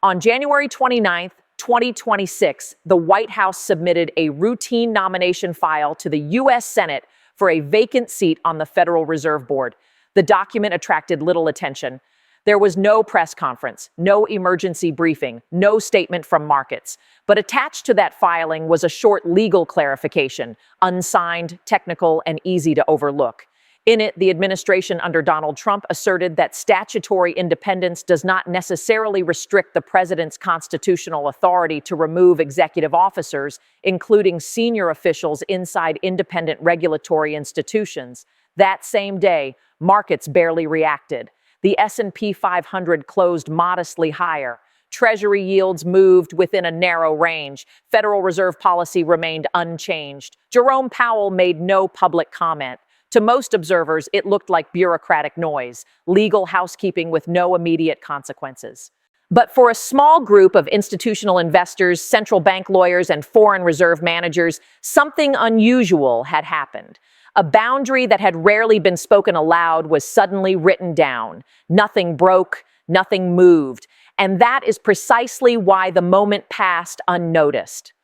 On January 29th, 2026, the White House submitted a routine nomination file to the U.S. Senate for a vacant seat on the Federal Reserve Board. The document attracted little attention. There was no press conference, no emergency briefing, no statement from markets. But attached to that filing was a short legal clarification, unsigned, technical, and easy to overlook. In it, the administration under Donald Trump asserted that statutory independence does not necessarily restrict the president's constitutional authority to remove executive officers, including senior officials inside independent regulatory institutions. That same day, markets barely reacted. The S&P 500 closed modestly higher. Treasury yields moved within a narrow range. Federal Reserve policy remained unchanged. Jerome Powell made no public comment. To most observers, it looked like bureaucratic noise, legal housekeeping with no immediate consequences. But for a small group of institutional investors, central bank lawyers, and foreign reserve managers, something unusual had happened. A boundary that had rarely been spoken aloud was suddenly written down. Nothing broke, nothing moved. And that is precisely why the moment passed unnoticed.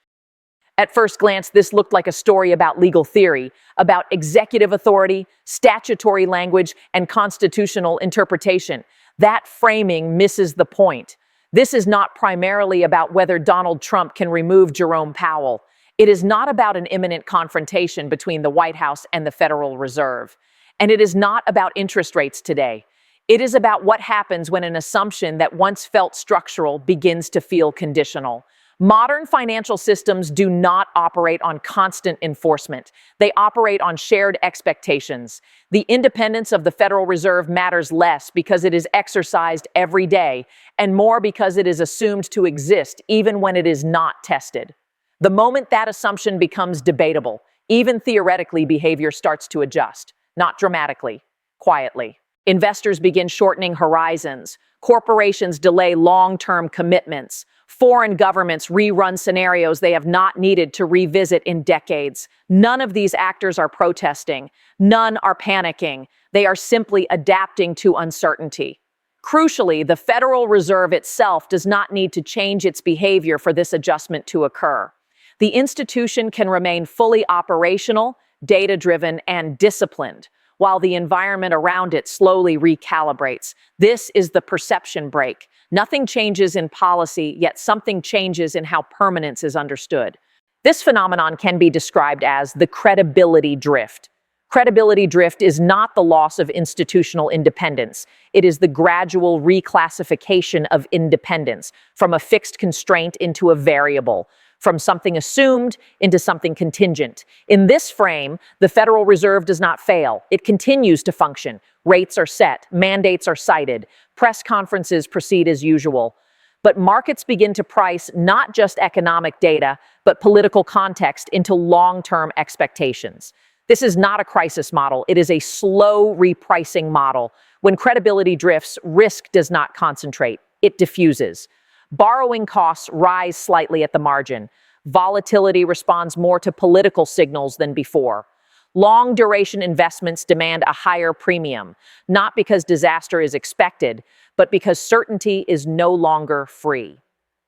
At first glance, this looked like a story about legal theory, about executive authority, statutory language, and constitutional interpretation. That framing misses the point. This is not primarily about whether Donald Trump can remove Jerome Powell. It is not about an imminent confrontation between the White House and the Federal Reserve. And it is not about interest rates today. It is about what happens when an assumption that once felt structural begins to feel conditional. Modern financial systems do not operate on constant enforcement. They operate on shared expectations. The independence of the Federal Reserve matters less because it is exercised every day, and more because it is assumed to exist even when it is not tested. The moment that assumption becomes debatable, even theoretically, behavior starts to adjust. Not dramatically, quietly. Investors begin shortening horizons. Corporations delay long-term commitments. Foreign governments rerun scenarios they have not needed to revisit in decades. None of these actors are protesting. None are panicking. They are simply adapting to uncertainty. Crucially, the Federal Reserve itself does not need to change its behavior for this adjustment to occur. The institution can remain fully operational, data-driven, and disciplined, while the environment around it slowly recalibrates. This is the perception break. Nothing changes in policy, yet something changes in how permanence is understood. This phenomenon can be described as the credibility drift. Credibility drift is not the loss of institutional independence. It is the gradual reclassification of independence from a fixed constraint into a variable, from something assumed into something contingent. In this frame, the Federal Reserve does not fail. It continues to function. Rates are set, mandates are cited, press conferences proceed as usual. But markets begin to price not just economic data, but political context into long-term expectations. This is not a crisis model. It is a slow repricing model. When credibility drifts, risk does not concentrate. It diffuses. Borrowing costs rise slightly at the margin. Volatility responds more to political signals than before. Long-duration investments demand a higher premium, not because disaster is expected, but because certainty is no longer free.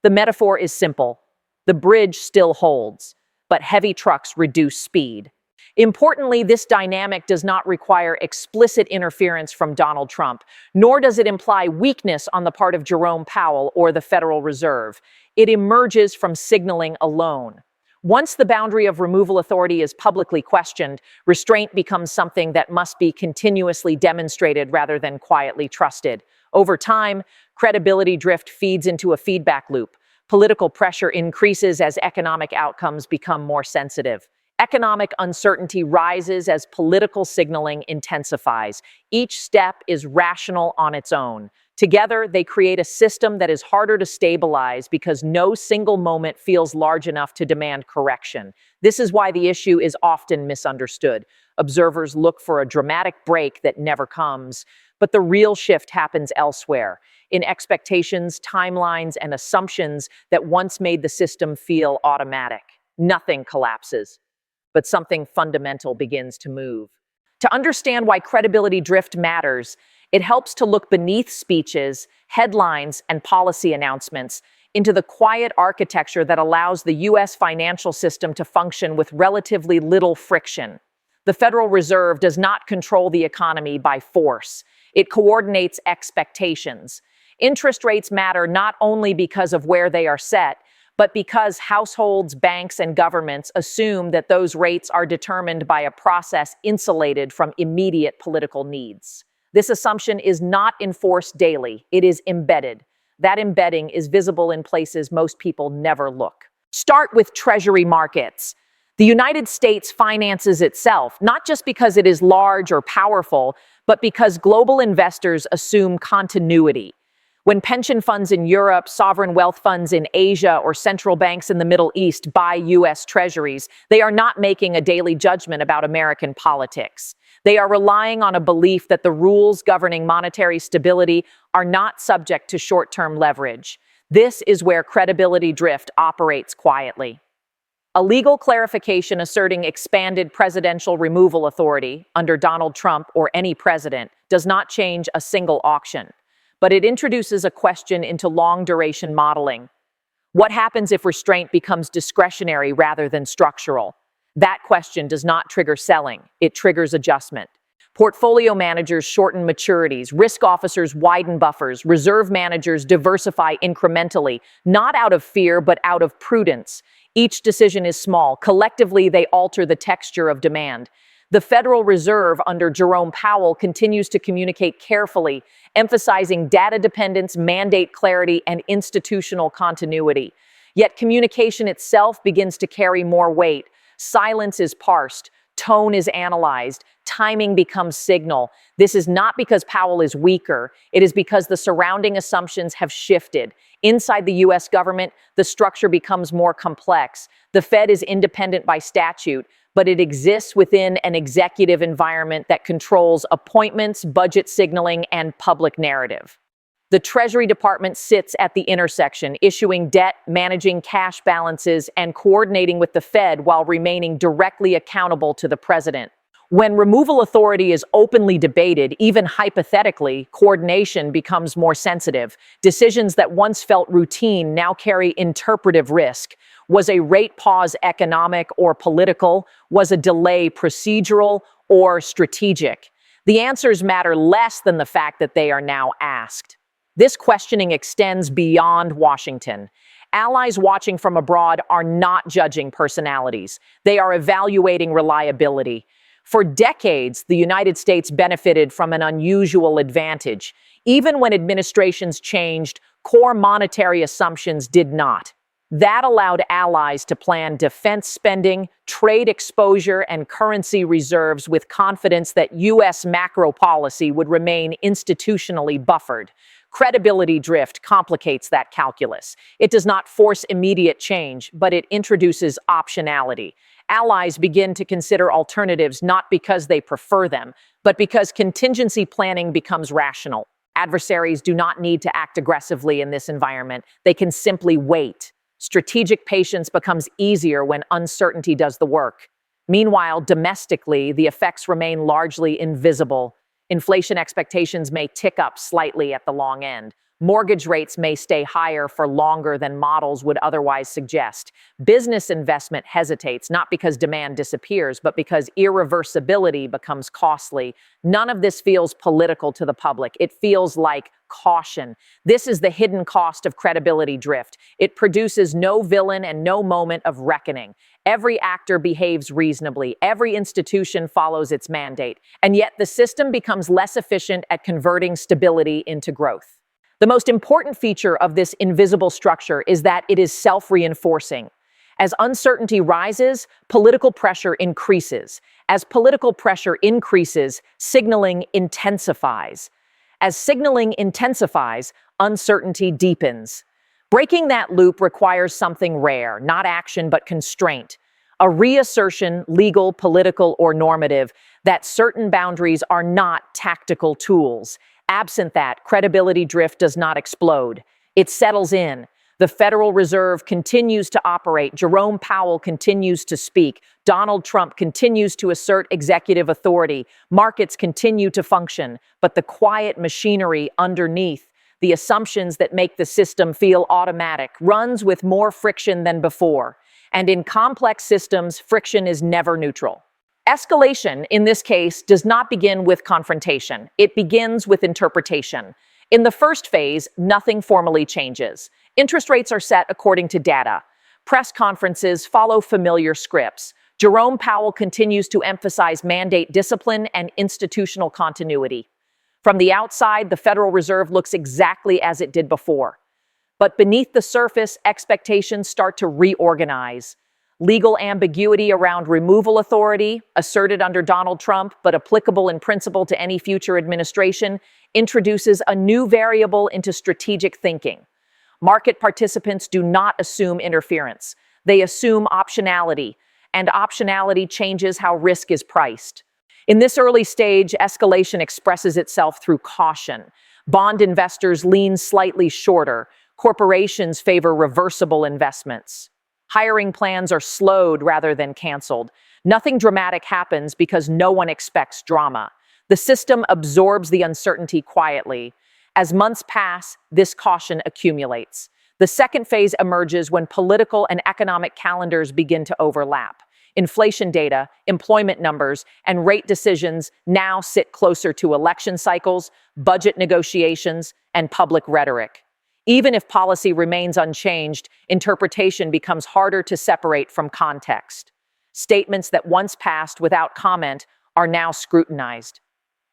The metaphor is simple. The bridge still holds, but heavy trucks reduce speed. Importantly, this dynamic does not require explicit interference from Donald Trump, nor does it imply weakness on the part of Jerome Powell or the Federal Reserve. It emerges from signaling alone. Once the boundary of removal authority is publicly questioned, restraint becomes something that must be continuously demonstrated rather than quietly trusted. Over time, credibility drift feeds into a feedback loop. Political pressure increases as economic outcomes become more sensitive. Economic uncertainty rises as political signaling intensifies. Each step is rational on its own. Together, they create a system that is harder to stabilize because no single moment feels large enough to demand correction. This is why the issue is often misunderstood. Observers look for a dramatic break that never comes, but the real shift happens elsewhere, in expectations, timelines, and assumptions that once made the system feel automatic. Nothing collapses, but something fundamental begins to move. To understand why credibility drift matters, It helps to look beneath speeches, headlines, and policy announcements into the quiet architecture that allows the U.S. financial system to function with relatively little friction. The Federal Reserve does not control the economy by force. It coordinates expectations. Interest rates matter not only because of where they are set, but because households, banks, and governments assume that those rates are determined by a process insulated from immediate political needs. This assumption is not enforced daily, it is embedded. That embedding is visible in places most people never look. Start with Treasury markets. The United States finances itself, not just because it is large or powerful, but because global investors assume continuity. When pension funds in Europe, sovereign wealth funds in Asia, or central banks in the Middle East buy U.S. treasuries, they are not making a daily judgment about American politics. They are relying on a belief that the rules governing monetary stability are not subject to short-term leverage. This is where credibility drift operates quietly. A legal clarification asserting expanded presidential removal authority under Donald Trump or any president does not change a single auction. But it introduces a question into long-duration modeling. What happens if restraint becomes discretionary rather than structural? That question does not trigger selling, it triggers adjustment. Portfolio managers shorten maturities, risk officers widen buffers, reserve managers diversify incrementally, not out of fear but out of prudence. Each decision is small. Collectively, they alter the texture of demand. The Federal Reserve under Jerome Powell continues to communicate carefully, emphasizing data dependence, mandate clarity, and institutional continuity. Yet communication itself begins to carry more weight. Silence is parsed, tone is analyzed, timing becomes signal. This is not because Powell is weaker, it is because the surrounding assumptions have shifted. Inside the U.S. government, the structure becomes more complex. The Fed is independent by statute, but it exists within an executive environment that controls appointments, budget signaling, and public narrative. The Treasury Department sits at the intersection, issuing debt, managing cash balances, and coordinating with the Fed while remaining directly accountable to the president. When removal authority is openly debated, even hypothetically, coordination becomes more sensitive. Decisions that once felt routine now carry interpretive risk. Was a rate pause economic or political? Was a delay procedural or strategic? The answers matter less than the fact that they are now asked. This questioning extends beyond Washington. Allies watching from abroad are not judging personalities. They are evaluating reliability. For decades, the United States benefited from an unusual advantage. Even when administrations changed, core monetary assumptions did not. That allowed allies to plan defense spending, trade exposure, and currency reserves with confidence that U.S. macro policy would remain institutionally buffered. Credibility drift complicates that calculus. It does not force immediate change, but it introduces optionality. Allies begin to consider alternatives not because they prefer them, but because contingency planning becomes rational. Adversaries do not need to act aggressively in this environment. They can simply wait. Strategic patience becomes easier when uncertainty does the work. Meanwhile, domestically, the effects remain largely invisible. Inflation expectations may tick up slightly at the long end. Mortgage rates may stay higher for longer than models would otherwise suggest. Business investment hesitates, not because demand disappears, but because irreversibility becomes costly. None of this feels political to the public. It feels like caution. This is the hidden cost of credibility drift. It produces no villain and no moment of reckoning. Every actor behaves reasonably. Every institution follows its mandate. And yet the system becomes less efficient at converting stability into growth. The most important feature of this invisible structure is that it is self-reinforcing. As uncertainty rises, political pressure increases. As political pressure increases, signaling intensifies. As signaling intensifies, uncertainty deepens. Breaking that loop requires something rare, not action but constraint. A reassertion, legal, political, or normative, that certain boundaries are not tactical tools. Absent that, credibility drift does not explode. It settles in. The Federal Reserve continues to operate. Jerome Powell continues to speak. Donald Trump continues to assert executive authority. Markets continue to function, but the quiet machinery underneath, the assumptions that make the system feel automatic, runs with more friction than before. And in complex systems, friction is never neutral. Escalation, in this case, does not begin with confrontation. It begins with interpretation. In the first phase, nothing formally changes. Interest rates are set according to data. Press conferences follow familiar scripts. Jerome Powell continues to emphasize mandate discipline and institutional continuity. From the outside, the Federal Reserve looks exactly as it did before. But beneath the surface, expectations start to reorganize. Legal ambiguity around removal authority, asserted under Donald Trump but applicable in principle to any future administration, introduces a new variable into strategic thinking. Market participants do not assume interference. They assume optionality, and optionality changes how risk is priced. In this early stage, escalation expresses itself through caution. Bond investors lean slightly shorter. Corporations favor reversible investments. Hiring plans are slowed rather than canceled. Nothing dramatic happens because no one expects drama. The system absorbs the uncertainty quietly. As months pass, this caution accumulates. The second phase emerges when political and economic calendars begin to overlap. Inflation data, employment numbers, and rate decisions now sit closer to election cycles, budget negotiations, and public rhetoric. Even if policy remains unchanged, interpretation becomes harder to separate from context. Statements that once passed without comment are now scrutinized.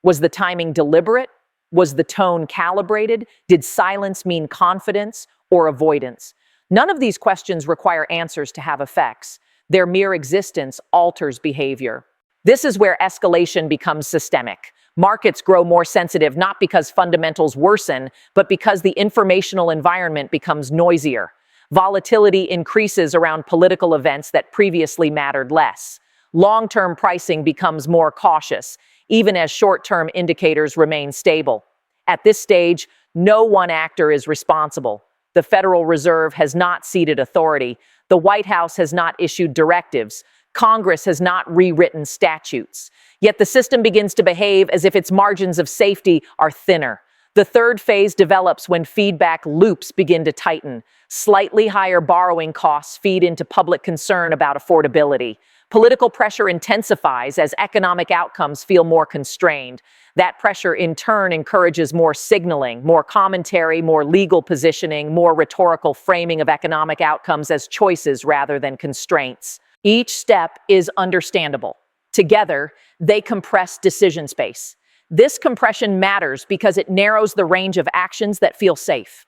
Was the timing deliberate? Was the tone calibrated? Did silence mean confidence or avoidance? None of these questions require answers to have effects. Their mere existence alters behavior. This is where escalation becomes systemic. Markets grow more sensitive not because fundamentals worsen, but because the informational environment becomes noisier. Volatility increases around political events that previously mattered less. Long-term pricing becomes more cautious, even as short-term indicators remain stable. At this stage, no one actor is responsible. The Federal Reserve has not ceded authority. The White House has not issued directives. Congress has not rewritten statutes. Yet the system begins to behave as if its margins of safety are thinner. The third phase develops when feedback loops begin to tighten. Slightly higher borrowing costs feed into public concern about affordability. Political pressure intensifies as economic outcomes feel more constrained. That pressure, in turn, encourages more signaling, more commentary, more legal positioning, more rhetorical framing of economic outcomes as choices rather than constraints. Each step is understandable. Together, they compress decision space. This compression matters because it narrows the range of actions that feel safe.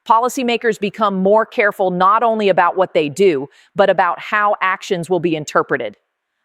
Policymakers become more careful not only about what they do, but about how actions will be interpreted.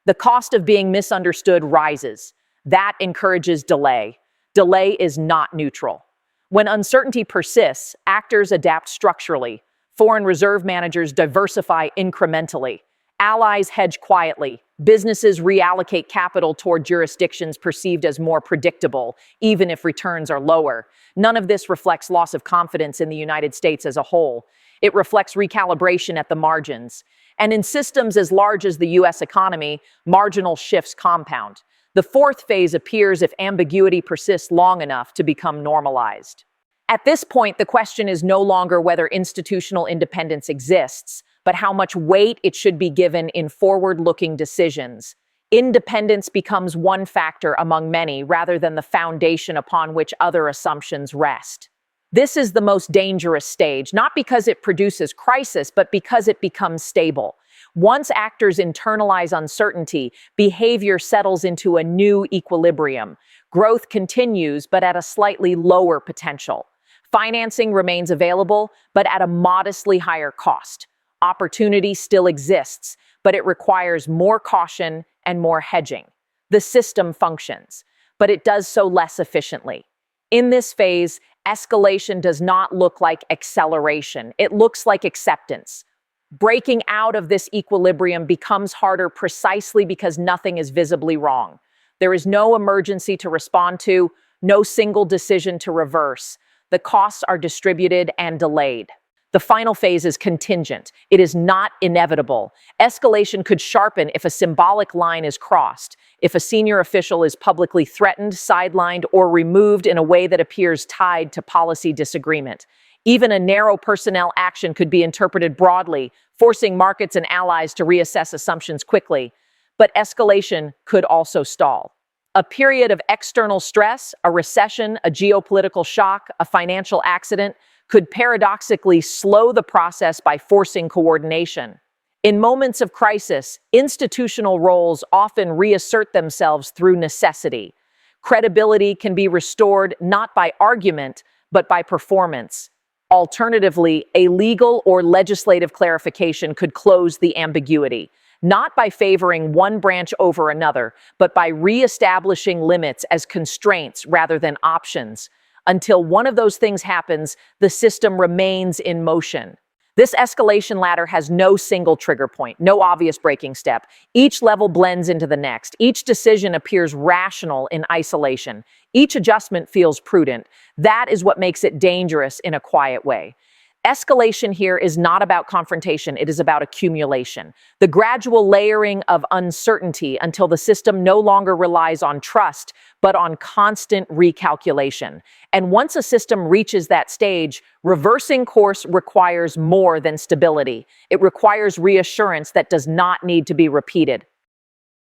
The cost of being misunderstood rises. That encourages delay. Delay is not neutral. When uncertainty persists, actors adapt structurally. Foreign reserve managers diversify incrementally. Allies hedge quietly. Businesses reallocate capital toward jurisdictions perceived as more predictable, even if returns are lower. None of this reflects loss of confidence in the United States as a whole. It reflects recalibration at the margins. And in systems as large as the U.S. economy, marginal shifts compound. The fourth phase appears if ambiguity persists long enough to become normalized. At this point, the question is no longer whether institutional independence exists, but how much weight it should be given in forward-looking decisions. Independence becomes one factor among many rather than the foundation upon which other assumptions rest. This is the most dangerous stage, not because it produces crisis, but because it becomes stable. Once actors internalize uncertainty, behavior settles into a new equilibrium. Growth continues, but at a slightly lower potential. Financing remains available, but at a modestly higher cost. Opportunity still exists, but it requires more caution and more hedging. The system functions, but it does so less efficiently. In this phase, escalation does not look like acceleration. It looks like acceptance. Breaking out of this equilibrium becomes harder precisely because nothing is visibly wrong. There is no emergency to respond to, no single decision to reverse. The costs are distributed and delayed. The final phase is contingent. It is not inevitable. Escalation could sharpen if a symbolic line is crossed, if a senior official is publicly threatened, sidelined, or removed in a way that appears tied to policy disagreement. Even a narrow personnel action could be interpreted broadly, forcing markets and allies to reassess assumptions quickly. But escalation could also stall. A period of external stress, a recession, a geopolitical shock, a financial accident, could paradoxically slow the process by forcing coordination. In moments of crisis, institutional roles often reassert themselves through necessity. Credibility can be restored not by argument, but by performance. Alternatively, a legal or legislative clarification could close the ambiguity, not by favoring one branch over another, but by reestablishing limits as constraints rather than options. Until one of those things happens, the system remains in motion. This escalation ladder has no single trigger point, no obvious breaking step. Each level blends into the next. Each decision appears rational in isolation. Each adjustment feels prudent. That is what makes it dangerous in a quiet way. Escalation here is not about confrontation, it is about accumulation. The gradual layering of uncertainty until the system no longer relies on trust, but on constant recalculation. And once a system reaches that stage, reversing course requires more than stability. It requires reassurance that does not need to be repeated.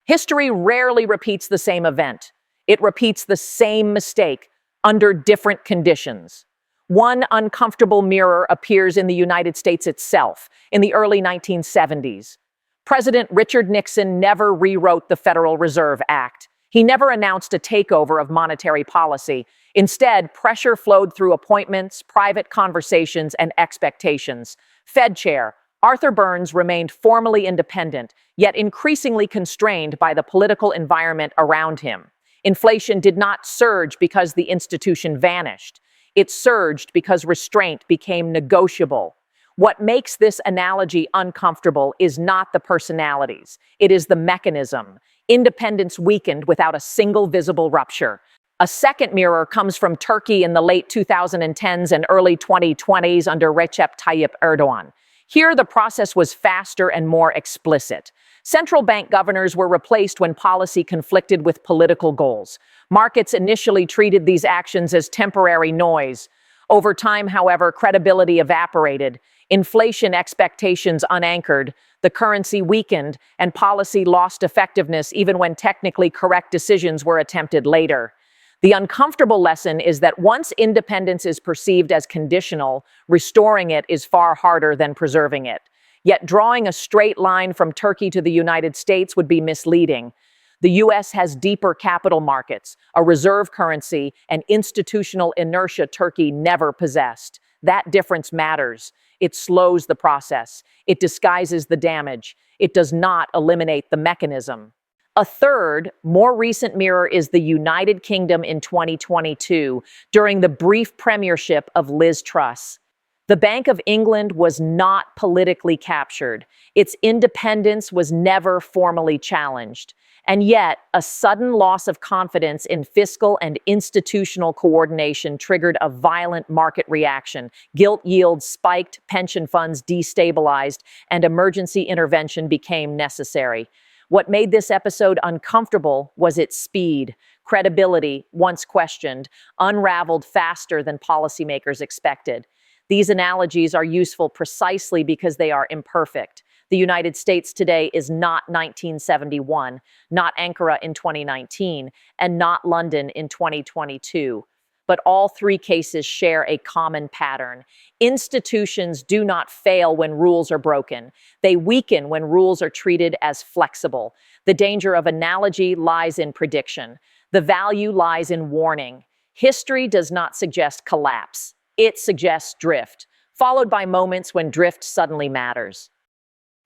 History rarely repeats the same event. It repeats the same mistake under different conditions. One uncomfortable mirror appears in the United States itself in the early 1970s. President Richard Nixon never rewrote the Federal Reserve Act. He never announced a takeover of monetary policy. Instead, pressure flowed through appointments, private conversations, and expectations. Fed Chair Arthur Burns remained formally independent, yet increasingly constrained by the political environment around him. Inflation did not surge because the institution vanished. It surged because restraint became negotiable. What makes this analogy uncomfortable is not the personalities. It is the mechanism. Independence weakened without a single visible rupture. A second mirror comes from Turkey in the late 2010s and early 2020s under Recep Tayyip Erdogan. Here, the process was faster and more explicit. Central bank governors were replaced when policy conflicted with political goals. Markets initially treated these actions as temporary noise. Over time, however, credibility evaporated. Inflation expectations unanchored, the currency weakened, and policy lost effectiveness even when technically correct decisions were attempted later. The uncomfortable lesson is that once independence is perceived as conditional, restoring it is far harder than preserving it. Yet drawing a straight line from Turkey to the United States would be misleading. The U.S. has deeper capital markets, a reserve currency, and institutional inertia Turkey never possessed. That difference matters. It slows the process. It disguises the damage. It does not eliminate the mechanism. A third, more recent mirror is the United Kingdom in 2022, during the brief premiership of Liz Truss. The Bank of England was not politically captured. Its independence was never formally challenged. And yet, a sudden loss of confidence in fiscal and institutional coordination triggered a violent market reaction. Gilt yields spiked, pension funds destabilized, and emergency intervention became necessary. What made this episode uncomfortable was its speed. Credibility, once questioned, unraveled faster than policymakers expected. These analogies are useful precisely because they are imperfect. The United States today is not 1971, not Ankara in 2019, and not London in 2022. But all three cases share a common pattern. Institutions do not fail when rules are broken. They weaken when rules are treated as flexible. The danger of analogy lies in prediction. The value lies in warning. History does not suggest collapse. It suggests drift, followed by moments when drift suddenly matters.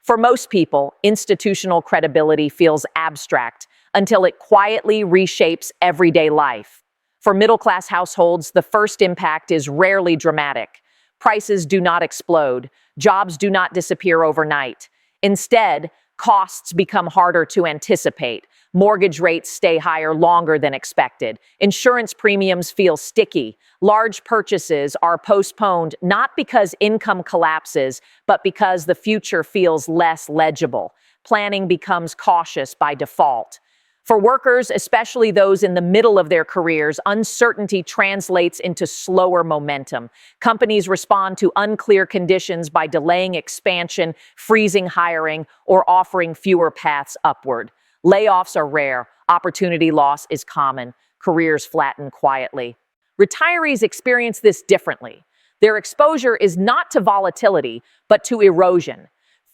For most people, institutional credibility feels abstract until it quietly reshapes everyday life. For middle-class households, the first impact is rarely dramatic. Prices do not explode. Jobs do not disappear overnight. Instead, costs become harder to anticipate. Mortgage rates stay higher longer than expected. Insurance premiums feel sticky. Large purchases are postponed not because income collapses, but because the future feels less legible. Planning becomes cautious by default. For workers, especially those in the middle of their careers, uncertainty translates into slower momentum. Companies respond to unclear conditions by delaying expansion, freezing hiring, or offering fewer paths upward. Layoffs are rare. Opportunity loss is common. Careers flatten quietly. Retirees experience this differently. Their exposure is not to volatility, but to erosion.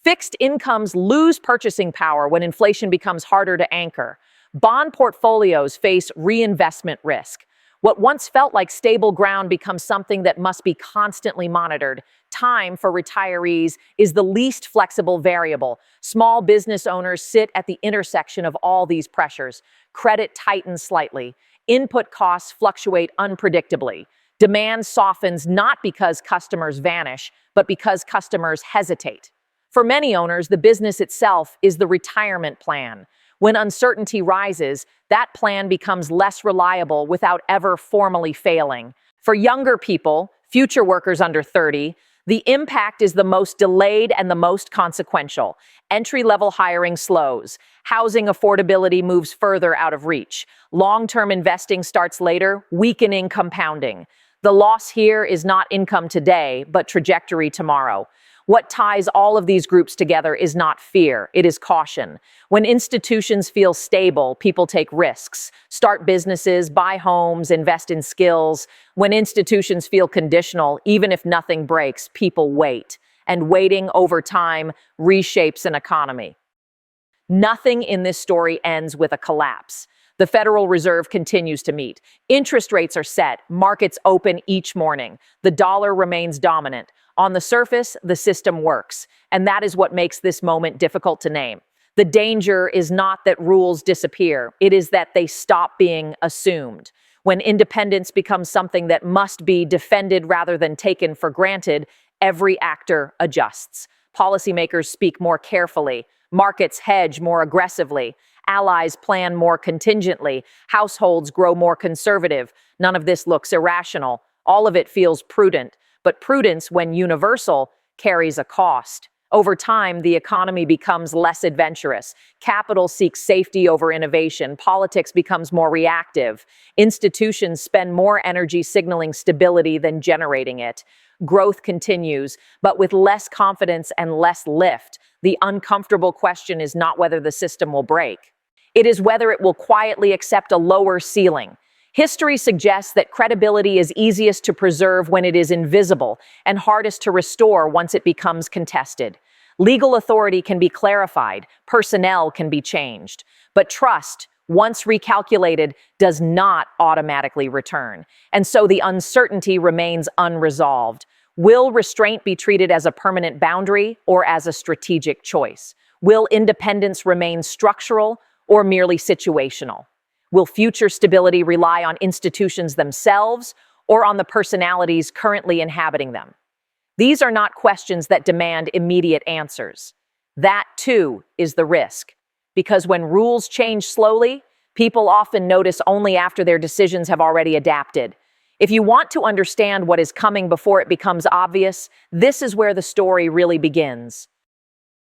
Fixed incomes lose purchasing power when inflation becomes harder to anchor. Bond portfolios face reinvestment risk. What once felt like stable ground becomes something that must be constantly monitored. Time for retirees is the least flexible variable. Small business owners sit at the intersection of all these pressures. Credit tightens slightly. Input costs fluctuate unpredictably. Demand softens not because customers vanish, but because customers hesitate. For many owners, the business itself is the retirement plan. When uncertainty rises, that plan becomes less reliable without ever formally failing. For younger people, future workers under 30, the impact is the most delayed and the most consequential. Entry-level hiring slows. Housing affordability moves further out of reach. Long-term investing starts later, weakening compounding. The loss here is not income today, but trajectory tomorrow. What ties all of these groups together is not fear, it is caution. When institutions feel stable, people take risks, start businesses, buy homes, invest in skills. When institutions feel conditional, even if nothing breaks, people wait. And waiting over time reshapes an economy. Nothing in this story ends with a collapse. The Federal Reserve continues to meet. Interest rates are set, markets open each morning. The dollar remains dominant. On the surface, the system works, and that is what makes this moment difficult to name. The danger is not that rules disappear, it is that they stop being assumed. When independence becomes something that must be defended rather than taken for granted, every actor adjusts. Policymakers speak more carefully, markets hedge more aggressively, allies plan more contingently, households grow more conservative. None of this looks irrational. All of it feels prudent. But prudence, when universal, carries a cost. Over time, the economy becomes less adventurous. Capital seeks safety over innovation. Politics becomes more reactive. Institutions spend more energy signaling stability than generating it. Growth continues, but with less confidence and less lift. The uncomfortable question is not whether the system will break. It is whether it will quietly accept a lower ceiling. History suggests that credibility is easiest to preserve when it is invisible and hardest to restore once it becomes contested. Legal authority can be clarified, personnel can be changed, but trust, once recalculated, does not automatically return. And so the uncertainty remains unresolved. Will restraint be treated as a permanent boundary or as a strategic choice? Will independence remain structural or merely situational? Will future stability rely on institutions themselves or on the personalities currently inhabiting them? These are not questions that demand immediate answers. That, too, is the risk. Because when rules change slowly, people often notice only after their decisions have already adapted. If you want to understand what is coming before it becomes obvious, this is where the story really begins.